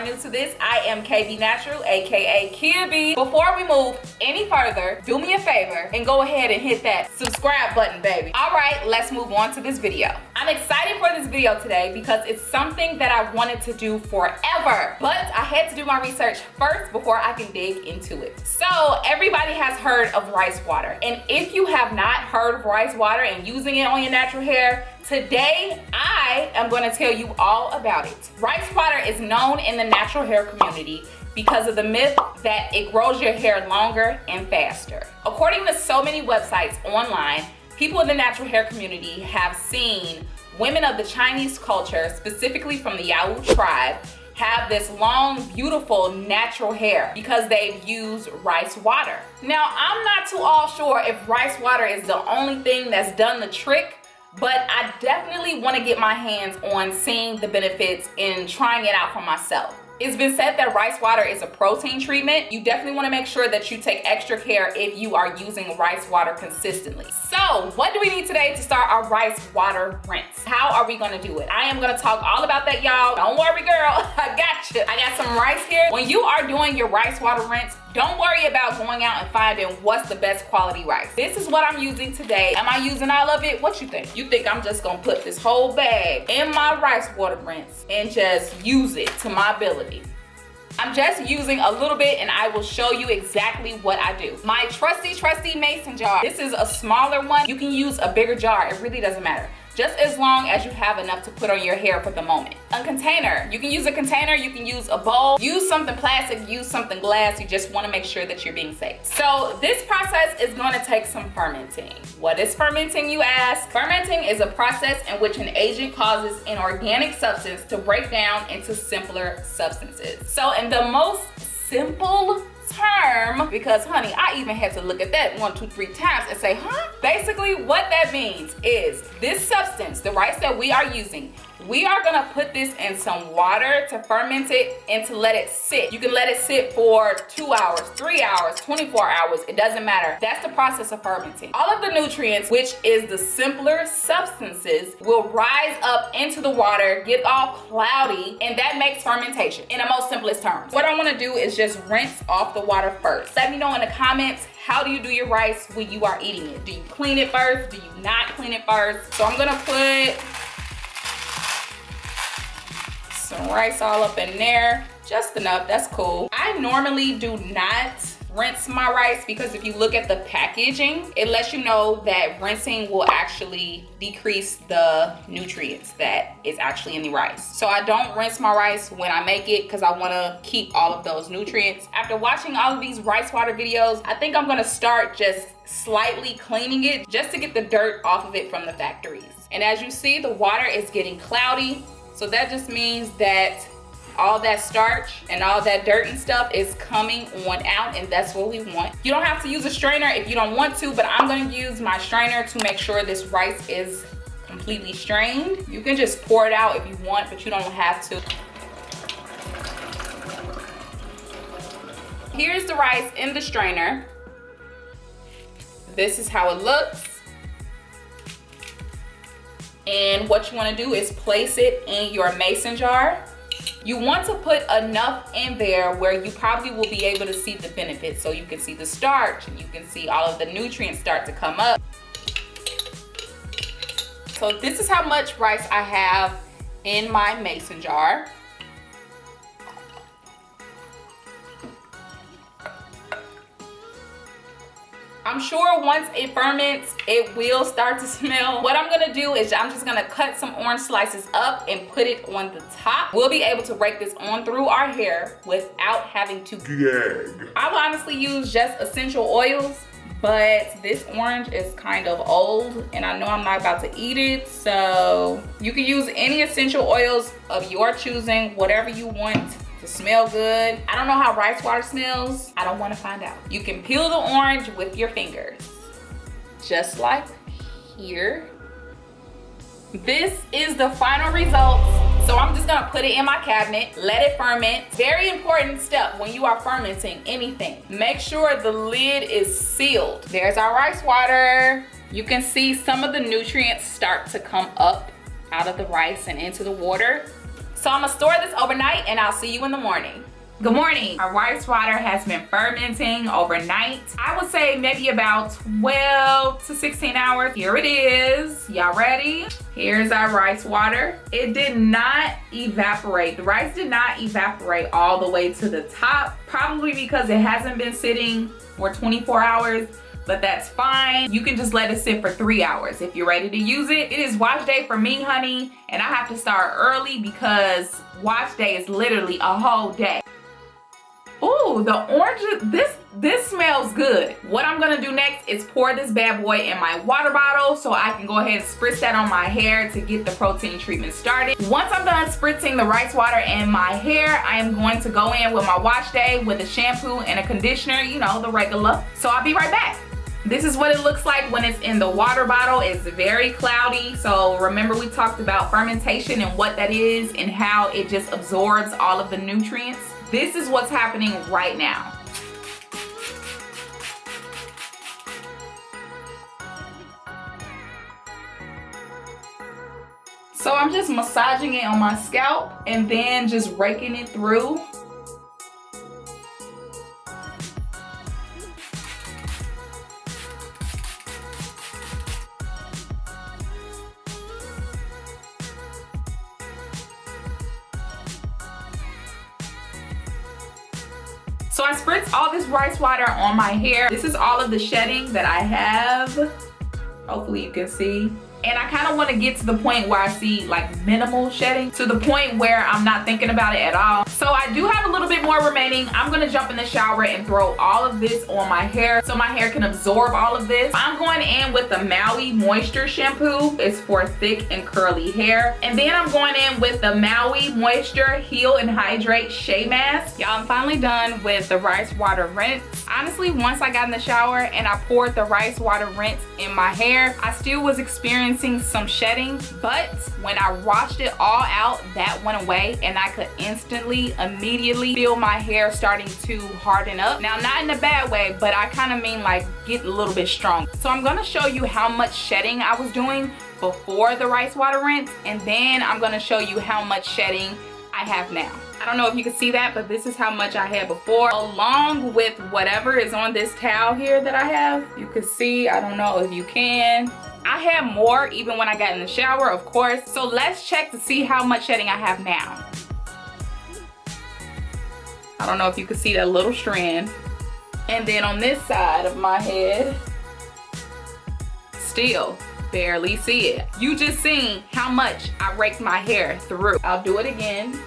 are new to this, I am KB Natural, aka Kibby. Before we move any further, do me a favor and go ahead and hit that subscribe button, baby. All right, let's move on to this video. I'm excited for this video today because it's something that I wanted to do forever, but I had to do my research first before I can dig into it. So everybody has heard of rice water, and if you have not heard of rice water and using it on your natural hair, today I am going to tell you all about it. Rice water is known in the natural hair community because of the myth that it grows your hair longer and faster. According to so many websites online, people in the natural hair community have seen women of the Chinese culture, specifically from the Yao tribe, have this long, beautiful natural hair because they've used rice water. Now, I'm not too all sure if rice water is the only thing that's done the trick, but I definitely want to get my hands on seeing the benefits and trying it out for myself. It's been said that rice water is a protein treatment. You definitely want to make sure that you take extra care if you are using rice water consistently. So what do we need today to start our rice water rinse? How are we going to do it? I am going to talk all about that, y'all. Don't worry, girl. I got you. I got some rice here. When you are doing your rice water rinse, don't worry about going out and finding what's the best quality rice. This is what I'm using today. Am I using all of it? What you think? You think I'm just gonna put this whole bag in my rice water rinse and just use it to my ability? I'm just using a little bit and I will show you exactly what I do. My trusty mason jar. This is a smaller one. You can use a bigger jar. It really doesn't matter, just as long as you have enough to put on your hair for the moment. A container. You can use a container, you can use a bowl, use something plastic, use something glass. You just want to make sure that you're being safe. So this process is going to take some fermenting. What is fermenting, you ask? Fermenting is a process in which an agent causes an organic substance to break down into simpler substances. So in the most simple term, because honey, I even had to look at that 1, 2, 3 times and say, huh? Basically what that means is this substance, the rice that we are using, we are gonna put this in some water to ferment it and to let it sit. You can let it sit for 2 hours, 3 hours, 24 hours, it doesn't matter. That's the process of fermenting. All of the nutrients, which is the simpler substances, will rise up into the water, get all cloudy, and that makes fermentation in the most simplest terms. What I wanna do is just rinse off the water first. Let me know in the comments, how do you do your rice when you are eating it? Do you clean it first? Do you not clean it first? So I'm gonna put some rice all up in there, just enough, that's cool. I normally do not rinse my rice because if you look at the packaging, it lets you know that rinsing will actually decrease the nutrients that is actually in the rice. So I don't rinse my rice when I make it because I want to keep all of those nutrients. After watching all of these rice water videos, I think I'm going to start just slightly cleaning it just to get the dirt off of it from the factories. And as you see, the water is getting cloudy. So that just means that all that starch and all that dirt and stuff is coming on out, and that's what we want. You don't have to use a strainer if you don't want to, but I'm going to use my strainer to make sure this rice is completely strained. You can just pour it out if you want, but you don't have to. Here's the rice in the strainer. This is how it looks. And what you want to do is place it in your mason jar. You want to put enough in there where you probably will be able to see the benefits. So you can see the starch and you can see all of the nutrients start to come up. So this is how much rice I have in my mason jar. I'm sure once it ferments, it will start to smell. What I'm gonna do is I'm just gonna cut some orange slices up and put it on the top. We'll be able to rake this on through our hair without having to gag. I will honestly use just essential oils, but this orange is kind of old and I know I'm not about to eat it. So you can use any essential oils of your choosing, whatever you want to smell good. I don't know how rice water smells. I don't want to find out. You can peel the orange with your fingers, just like here. This is the final results. So I'm just gonna put it in my cabinet, let it ferment. Very important step when you are fermenting anything. Make sure the lid is sealed. There's our rice water. You can see some of the nutrients start to come up out of the rice and into the water. So I'm gonna store this overnight and I'll see you in the morning. Good morning. Our rice water has been fermenting overnight. I would say maybe about 12 to 16 hours. Here it is. Y'all ready? Here's our rice water. It did not evaporate. The rice did not evaporate all the way to the top, probably because it hasn't been sitting for 24 hours. But that's fine. You can just let it sit for 3 hours if you're ready to use it. It is wash day for me, honey, and I have to start early because wash day is literally a whole day. Ooh, the orange, this smells good. What I'm gonna do next is pour this bad boy in my water bottle so I can go ahead and spritz that on my hair to get the protein treatment started. Once I'm done spritzing the rice water in my hair, I am going to go in with my wash day with a shampoo and a conditioner, you know, the regular. So I'll be right back. This is what it looks like when it's in the water bottle. It's very cloudy. So remember we talked about fermentation and what that is and how it just absorbs all of the nutrients. This is what's happening right now. So I'm just massaging it on my scalp and then just raking it through. So I spritz all this rice water on my hair. This is all of the shedding that I have. Hopefully you can see. And I kind of want to get to the point where I see like minimal shedding, to the point where I'm not thinking about it at all. So I do have a little bit more remaining. I'm going to jump in the shower and throw all of this on my hair so my hair can absorb all of this. I'm going in with the Maui Moisture Shampoo. It's for thick and curly hair. And then I'm going in with the Maui Moisture Heal and Hydrate Shea Mask. Y'all, I'm finally done with the rice water rinse. Honestly, once I got in the shower and I poured the rice water rinse in my hair, I still was experiencing some shedding, but when I washed it all out, that went away and I could immediately feel my hair starting to harden up. Now, not in a bad way, but I kind of mean like get a little bit strong. So I'm going to show you how much shedding I was doing before the rice water rinse, and then I'm going to show you how much shedding I have now. I don't know if you can see that, but this is how much I had before, along with whatever is on this towel here that I have. You can see, I don't know if you can. I had more even when I got in the shower, of course. So let's check to see how much shedding I have now. I don't know if you can see that little strand. And then on this side of my head, still barely see it. You just seen how much I raked my hair through. I'll do it again.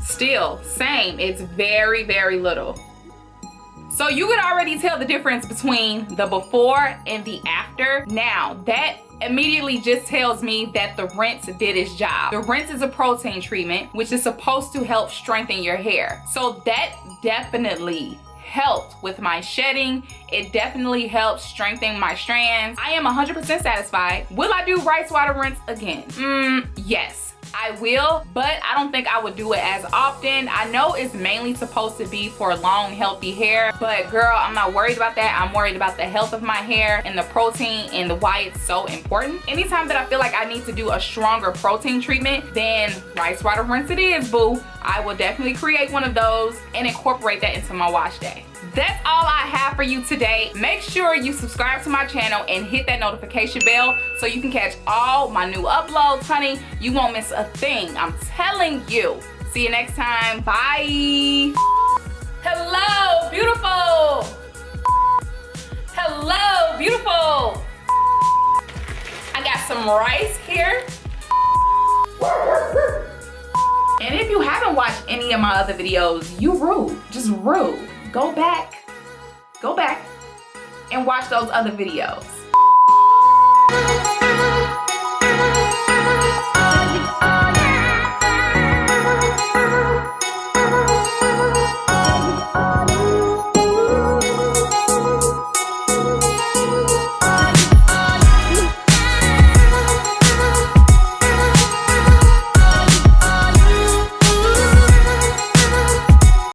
Still, same, it's very, very little. So you could already tell the difference between the before and the after. Now, that immediately just tells me that the rinse did its job. The rinse is a protein treatment, which is supposed to help strengthen your hair. So that definitely helped with my shedding. It definitely helped strengthen my strands. I am 100% satisfied. Will I do rice water rinse again? Yes. I will, but I don't think I would do it as often. I know it's mainly supposed to be for long, healthy hair, but girl, I'm not worried about that. I'm worried about the health of my hair and the protein and why it's so important. Anytime that I feel like I need to do a stronger protein treatment, then rice water rinse it is, boo. I will definitely create one of those and incorporate that into my wash day. That's all I have for you today. Make sure you subscribe to my channel and hit that notification bell so you can catch all my new uploads, honey. You won't miss a thing, I'm telling you. See you next time. Bye. Hello, beautiful. Hello, beautiful. I got some rice here. And if you haven't watched any of my other videos, you rude, just rude. Go back and watch those other videos.